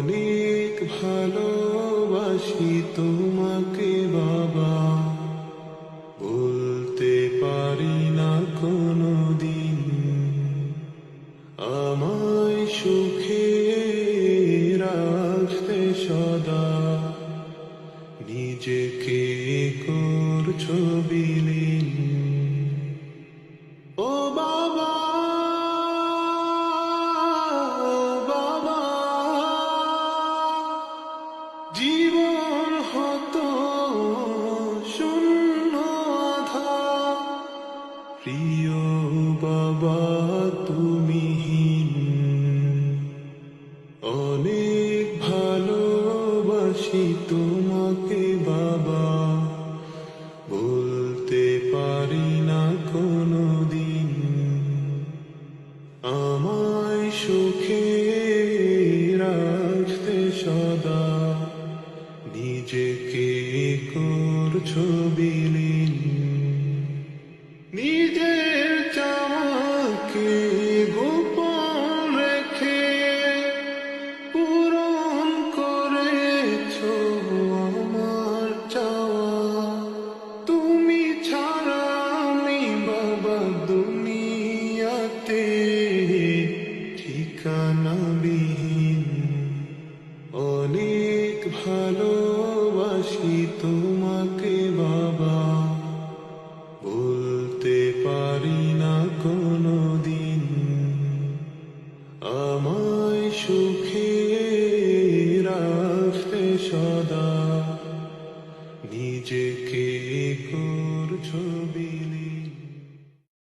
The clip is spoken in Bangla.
অনেক ভালোবাসি তোমাকে বাবা, বলতে পারি না কোনোদিন। আমায় সুখে রাখতে সদা নিজেকে করছো বিলীন। ও বাবা, বাবা, জীবন হতো শূন্য আধার, প্রিয় বাবা তুমিহীন। অনেক ভালোবাসি তোমাকে বাবা,